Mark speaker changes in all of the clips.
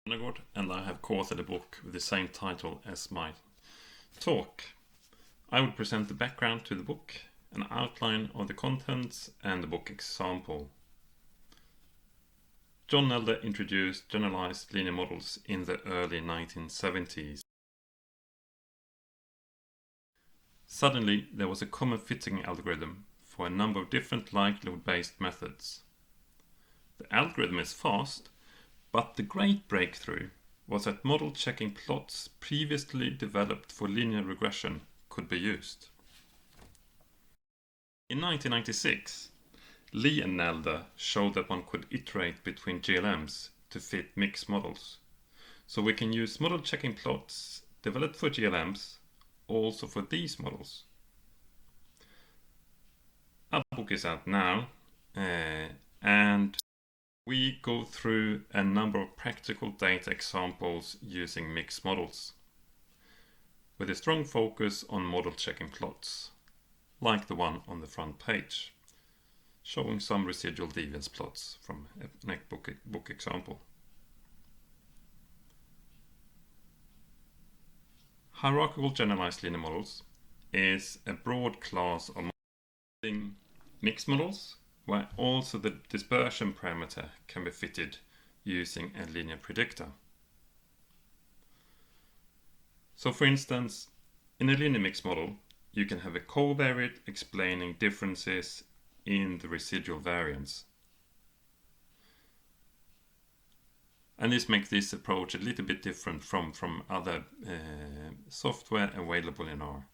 Speaker 1: And I have co-authored a book with the same title as my talk. I will present the background to the book, an outline of the contents, and the book example. John Nelder introduced generalized linear models in the early 1970s. Suddenly, there was a common fitting algorithm for a number of different likelihood-based methods. The algorithm is fast, but the great breakthrough was that model checking plots previously developed for linear regression could be used. In 1996, Lee and Nelder showed that one could iterate between GLMs to fit mixed models. So we can use model checking plots developed for GLMs also for these models. Our book is out now, and we go through a number of practical data examples using mixed models, with a strong focus on model checking plots, like the one on the front page, showing some residual deviance plots from a book example. Hierarchical generalized linear models is a broad class of mixed models where also the dispersion parameter can be fitted using a linear predictor. So for instance, in a linear mixed model, you can have a covariate explaining differences in the residual variance. And this makes this approach a little bit different from other software available in R.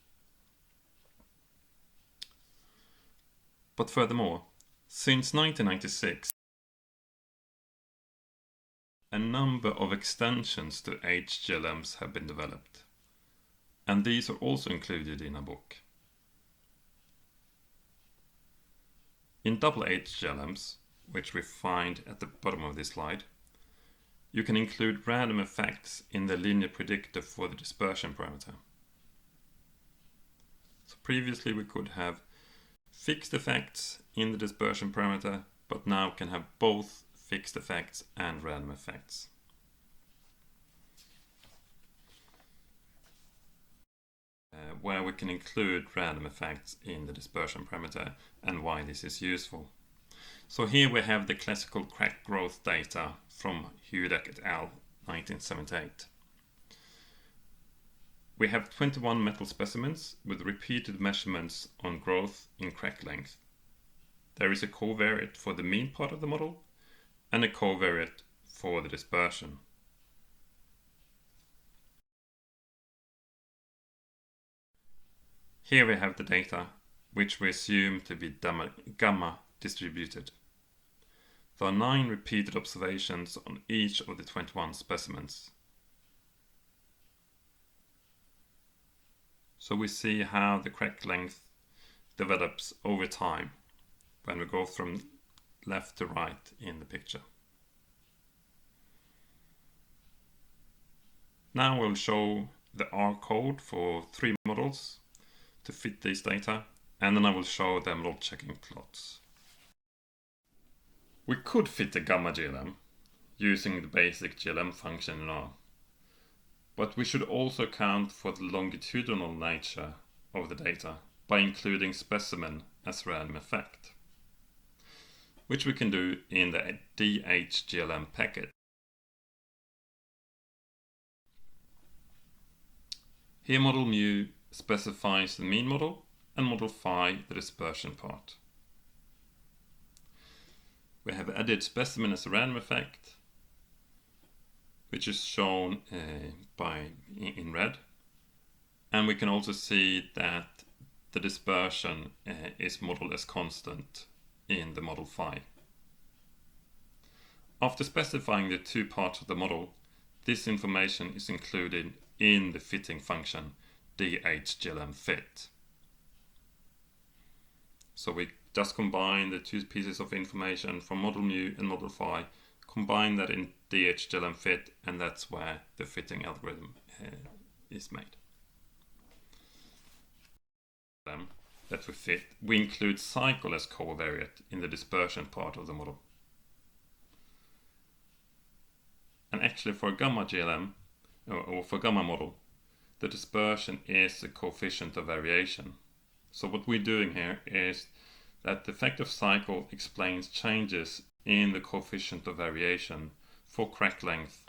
Speaker 1: But furthermore, since 1996, a number of extensions to HGLMs have been developed, and these are also included in a book. In double HGLMs, which we find at the bottom of this slide, you can include random effects in the linear predictor for the dispersion parameter. So previously we could have fixed effects in the dispersion parameter, but now can have both fixed effects and random effects. Where we can include random effects in the dispersion parameter and why this is useful. So here we have the classical crack growth data from Hierarchical et al. 1978. We have 21 metal specimens with repeated measurements on growth in crack length. There is a covariate for the mean part of the model and a covariate for the dispersion. Here we have the data, which we assume to be gamma distributed. There are 9 repeated observations on each of the 21 specimens. So we see how the crack length develops over time when we go from left to right in the picture. Now we'll show the R code for 3 models to fit these data, and then I will show the model checking plots. We could fit a gamma GLM using the basic GLM function in R, but we should also account for the longitudinal nature of the data by including specimen as random effect, which we can do in the DHGLM package. Here model mu specifies the mean model and model phi the dispersion part. We have added specimen as a random effect, which is shown in red, and we can also see that the dispersion is modeled as constant in the model phi. After specifying the 2 parts of the model, this information is included in the fitting function DHGLMFit. So we just combine the 2 pieces of information from model mu and model phi, combine that in DHGLMFit, and that's where the fitting algorithm is made. That we fit, we include cycle as covariate in the dispersion part of the model. And actually for a gamma GLM, or for gamma model, the dispersion is the coefficient of variation. So what we're doing here is that the effective cycle explains changes in the coefficient of variation for crack length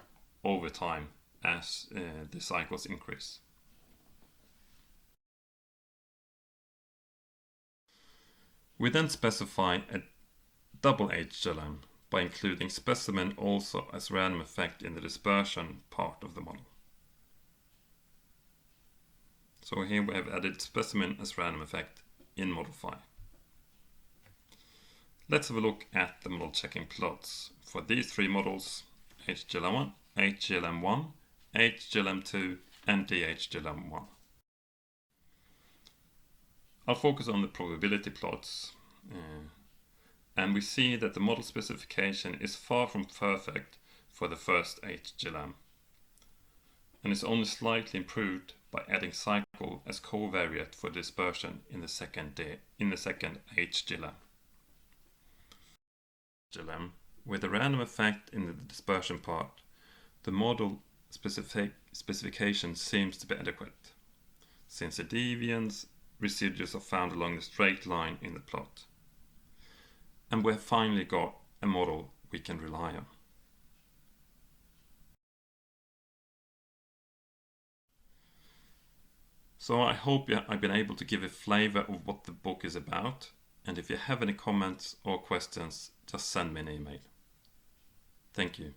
Speaker 1: over time as the cycles increase. We then specify a double HGLM by including specimen also as random effect in the dispersion part of the model. So here we have added specimen as random effect in model 5. Let's have a look at the model checking plots for these three models: HGLM1, HGLM1, HGLM2 and DHGLM1. I'll focus on the probability plots, and we see that the model specification is far from perfect for the first HGLM, and is only slightly improved by adding cycle as covariate for dispersion in the second HGLM. With a random effect in the dispersion part, the model specification seems to be adequate, since the deviance residuals are found along the straight line in the plot. And we have finally got a model we can rely on. So I hope I've been able to give a flavor of what the book is about, and if you have any comments or questions, just send me an email. Thank you.